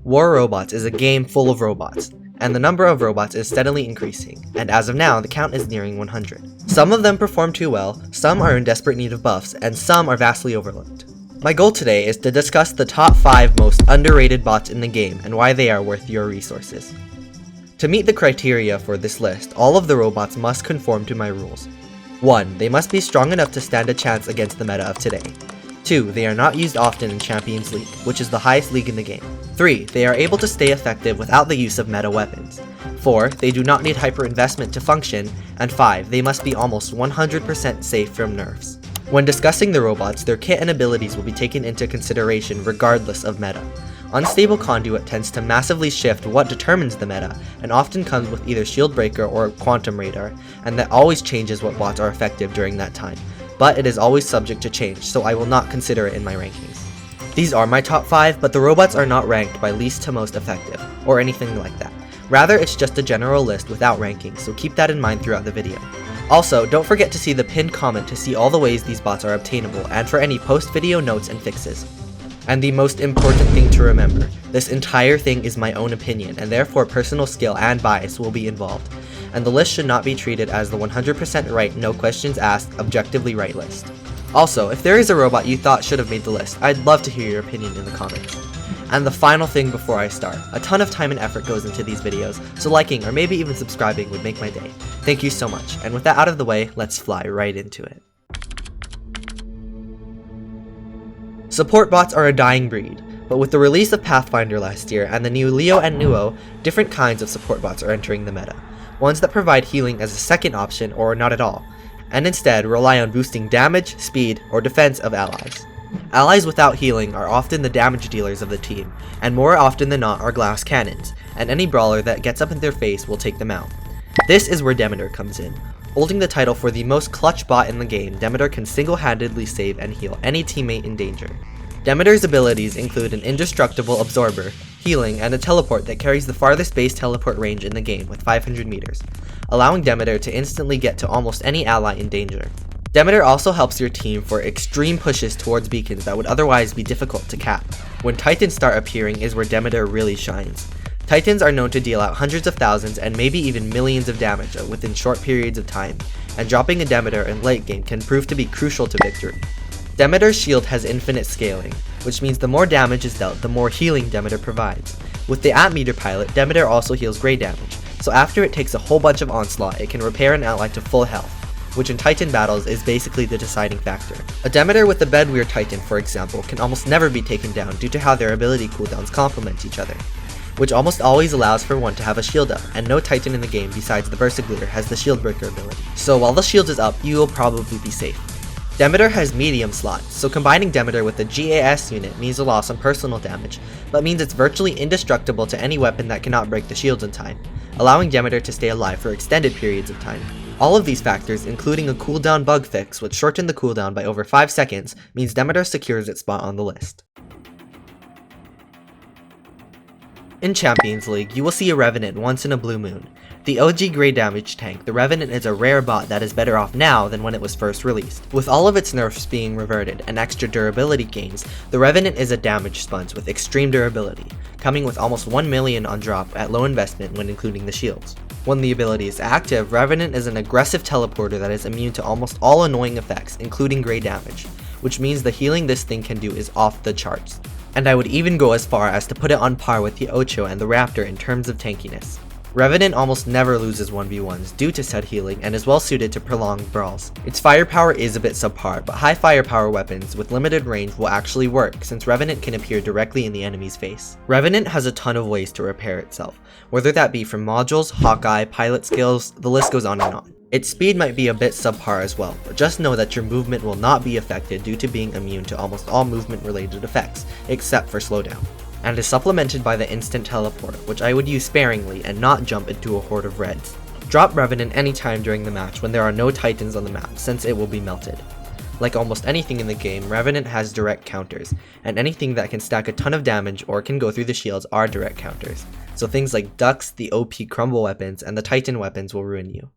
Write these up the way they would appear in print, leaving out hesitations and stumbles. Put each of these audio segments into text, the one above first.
War Robots is a game full of robots, and the number of robots is steadily increasing, and as of now, the count is nearing 100. Some of them perform too well, some are in desperate need of buffs, and some are vastly overlooked. My goal today is to discuss the top 5 most underrated bots in the game and why they are worth your resources. To meet the criteria for this list, all of the robots must conform to my rules. 1. They must be strong enough to stand a chance against the meta of today. 2. They are not used often in Champions League, which is the highest league in the game. 3. They are able to stay effective without the use of meta weapons. 4. They do not need hyper investment to function. And 5. They must be almost 100% safe from nerfs. When discussing the robots, their kit and abilities will be taken into consideration regardless of meta. Unstable Conduit tends to massively shift what determines the meta, and often comes with either Shield Breaker or Quantum Radar, and that always changes what bots are effective during that time. But it is always subject to change, so I will not consider it in my rankings. These are my top 5, but the robots are not ranked by least to most effective, or anything like that. Rather, it's just a general list without rankings, so keep that in mind throughout the video. Also, don't forget to see the pinned comment to see all the ways these bots are obtainable, and for any post-video notes and fixes. And the most important thing to remember, this entire thing is my own opinion, and therefore personal skill and bias will be involved, and the list should not be treated as the 100% right, no questions asked, objectively right list. Also, if there is a robot you thought should have made the list, I'd love to hear your opinion in the comments. And the final thing before I start, a ton of time and effort goes into these videos, so liking or maybe even subscribing would make my day. Thank you so much, and with that out of the way, let's fly right into it. Support bots are a dying breed, but with the release of Pathfinder last year and the new Leo and Nuo, different kinds of support bots are entering the meta. Ones that provide healing as a second option or not at all, and instead rely on boosting damage, speed, or defense of allies. Allies without healing are often the damage dealers of the team, and more often than not are glass cannons, and any brawler that gets up in their face will take them out. This is where Demeter comes in. Holding the title for the most clutch bot in the game, Demeter can single-handedly save and heal any teammate in danger. Demeter's abilities include an indestructible absorber, healing, and a teleport that carries the farthest base teleport range in the game with 500 meters, allowing Demeter to instantly get to almost any ally in danger. Demeter also helps your team for extreme pushes towards beacons that would otherwise be difficult to cap. When Titans start appearing is where Demeter really shines. Titans are known to deal out hundreds of thousands and maybe even millions of damage within short periods of time, and dropping a Demeter in late game can prove to be crucial to victory. Demeter's shield has infinite scaling, which means the more damage is dealt, the more healing Demeter provides. With the At-Meter pilot, Demeter also heals grey damage, so after it takes a whole bunch of onslaught, it can repair an ally to full health, which in Titan battles is basically the deciding factor. A Demeter with a Bedweir Titan, for example, can almost never be taken down due to how their ability cooldowns complement each other, which almost always allows for one to have a shield up, and no Titan in the game besides the Berserkleer has the Shield Breaker ability. So while the shield is up, you will probably be safe. Demeter has medium slots, so combining Demeter with the GAS unit means a loss on personal damage, but means it's virtually indestructible to any weapon that cannot break the shields in time, allowing Demeter to stay alive for extended periods of time. All of these factors, including a cooldown bug fix which shortened the cooldown by over 5 seconds, means Demeter secures its spot on the list. In Champions League, you will see a Revenant once in a blue moon. The OG grey damage tank, the Revenant is a rare bot that is better off now than when it was first released. With all of its nerfs being reverted and extra durability gains, the Revenant is a damage sponge with extreme durability, coming with almost 1 million on drop at low investment when including the shields. When the ability is active, Revenant is an aggressive teleporter that is immune to almost all annoying effects, including grey damage, which means the healing this thing can do is off the charts. And I would even go as far as to put it on par with the Ocho and the Raptor in terms of tankiness. Revenant almost never loses 1v1s due to said healing and is well suited to prolonged brawls. Its firepower is a bit subpar, but high firepower weapons with limited range will actually work since Revenant can appear directly in the enemy's face. Revenant has a ton of ways to repair itself, whether that be from modules, Hawkeye, pilot skills, the list goes on and on. Its speed might be a bit subpar as well, but just know that your movement will not be affected due to being immune to almost all movement related effects, except for slowdown, and is supplemented by the instant teleport, which I would use sparingly and not jump into a horde of reds. Drop Revenant anytime during the match when there are no Titans on the map, since it will be melted. Like almost anything in the game, Revenant has direct counters, and anything that can stack a ton of damage or can go through the shields are direct counters, so things like Ducks, the OP crumble weapons, and the Titan weapons will ruin you.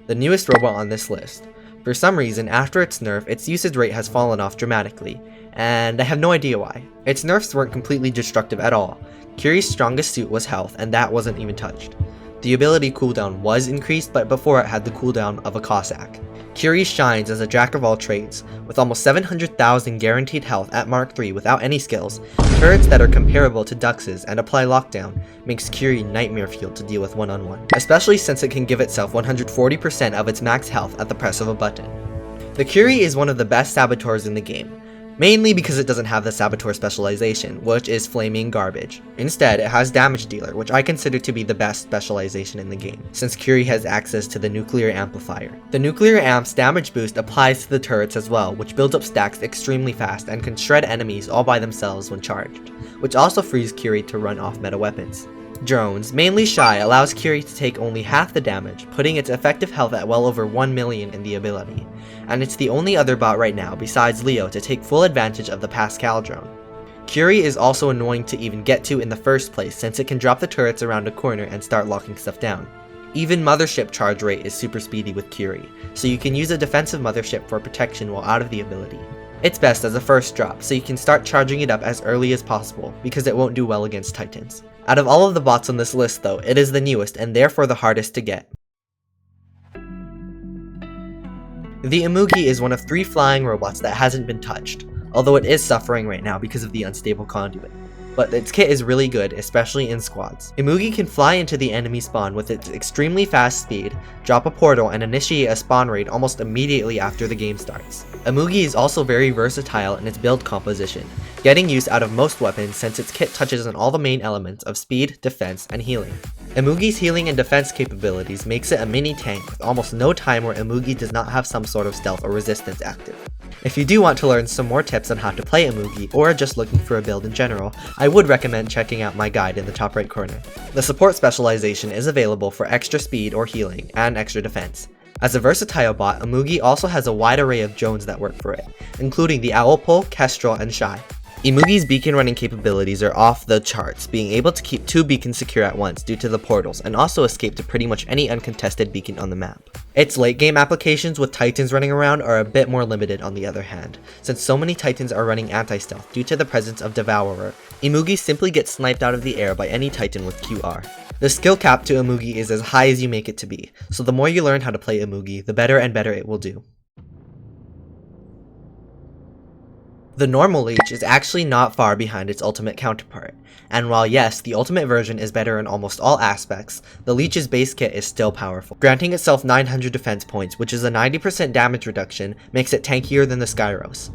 The newest robot on this list. For some reason, after its nerf, its usage rate has fallen off dramatically, and I have no idea why. Its nerfs weren't completely destructive at all. Kiri's strongest suit was health, and that wasn't even touched. The ability cooldown was increased, but before it had the cooldown of a Cossack. Kiri shines as a jack of all trades. With almost 700,000 guaranteed health at Mark III without any skills, turrets that are comparable to Dux's and apply lockdown makes Kiri nightmare fuel to deal with one-on-one, especially since it can give itself 140% of its max health at the press of a button. The Kiri is one of the best saboteurs in the game, mainly because it doesn't have the Saboteur specialization, which is flaming garbage. Instead, it has Damage Dealer, which I consider to be the best specialization in the game, since Kiri has access to the Nuclear Amplifier. The Nuclear Amp's damage boost applies to the turrets as well, which builds up stacks extremely fast and can shred enemies all by themselves when charged, which also frees Kiri to run off meta weapons. Drones, mainly Shy, allows Kiri to take only half the damage, putting its effective health at well over 1 million in the ability, and it's the only other bot right now besides Leo to take full advantage of the Pascal drone. Kiri is also annoying to even get to in the first place since it can drop the turrets around a corner and start locking stuff down. Even Mothership charge rate is super speedy with Kiri, so you can use a defensive Mothership for protection while out of the ability. It's best as a first drop, so you can start charging it up as early as possible, because it won't do well against Titans. Out of all of the bots on this list though, it is the newest and therefore the hardest to get. The Imugi is one of 3 flying robots that hasn't been touched, although it is suffering right now because of the unstable conduit. But its kit is really good, especially in squads. Imugi can fly into the enemy spawn with its extremely fast speed, drop a portal, and initiate a spawn raid almost immediately after the game starts. Imugi is also very versatile in its build composition, getting use out of most weapons since its kit touches on all the main elements of speed, defense, and healing. Imugi's healing and defense capabilities makes it a mini tank with almost no time where Imugi does not have some sort of stealth or resistance active. If you do want to learn some more tips on how to play Imugi, or are just looking for a build in general, I would recommend checking out my guide in the top right corner. The support specialization is available for extra speed or healing, and extra defense. As a versatile bot, Imugi also has a wide array of drones that work for it, including the Owlpole, Kestrel, and Shy. Imugi's beacon running capabilities are off the charts, being able to keep 2 beacons secure at once due to the portals, and also escape to pretty much any uncontested beacon on the map. Its late game applications with Titans running around are a bit more limited on the other hand, since so many Titans are running anti-stealth due to the presence of Devourer. Imugi simply gets sniped out of the air by any Titan with QR. The skill cap to Imugi is as high as you make it to be, so the more you learn how to play Imugi, the better and better it will do. The normal leech is actually not far behind its ultimate counterpart, and while yes, the ultimate version is better in almost all aspects, the leech's base kit is still powerful. Granting itself 900 defense points, which is a 90% damage reduction, makes it tankier than the Skyros.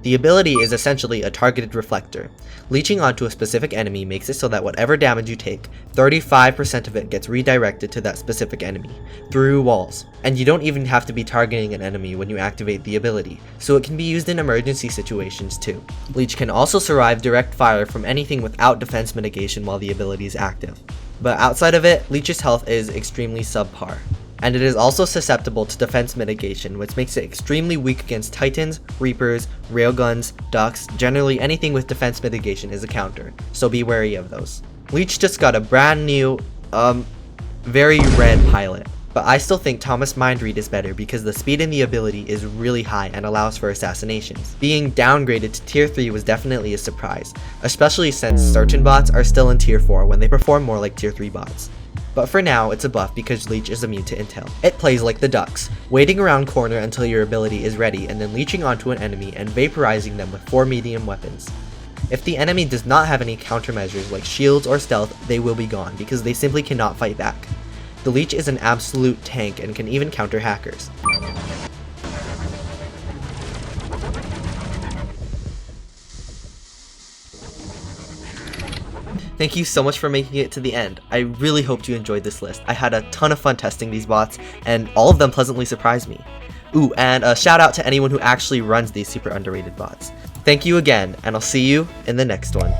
The ability is essentially a targeted reflector. Leeching onto a specific enemy makes it so that whatever damage you take, 35% of it gets redirected to that specific enemy, through walls. And you don't even have to be targeting an enemy when you activate the ability, so it can be used in emergency situations too. Leech can also survive direct fire from anything without defense mitigation while the ability is active. But outside of it, Leech's health is extremely subpar. And it is also susceptible to defense mitigation, which makes it extremely weak against Titans, Reapers, Railguns, Ducks. Generally anything with defense mitigation is a counter, so be wary of those. Leech just got a brand new, very red pilot, but I still think Thomas Mindread is better because the speed in the ability is really high and allows for assassinations. Being downgraded to tier 3 was definitely a surprise, especially since certain bots are still in tier 4 when they perform more like tier 3 bots. But for now, it's a buff because Leech is immune to intel. It plays like the Ducks, waiting around corner until your ability is ready and then leeching onto an enemy and vaporizing them with 4 medium weapons. If the enemy does not have any countermeasures like shields or stealth, they will be gone because they simply cannot fight back. The Leech is an absolute tank and can even counter hackers. Thank you so much for making it to the end. I really hoped you enjoyed this list. I had a ton of fun testing these bots, and all of them pleasantly surprised me. Ooh, and a shout out to anyone who actually runs these super underrated bots. Thank you again, and I'll see you in the next one.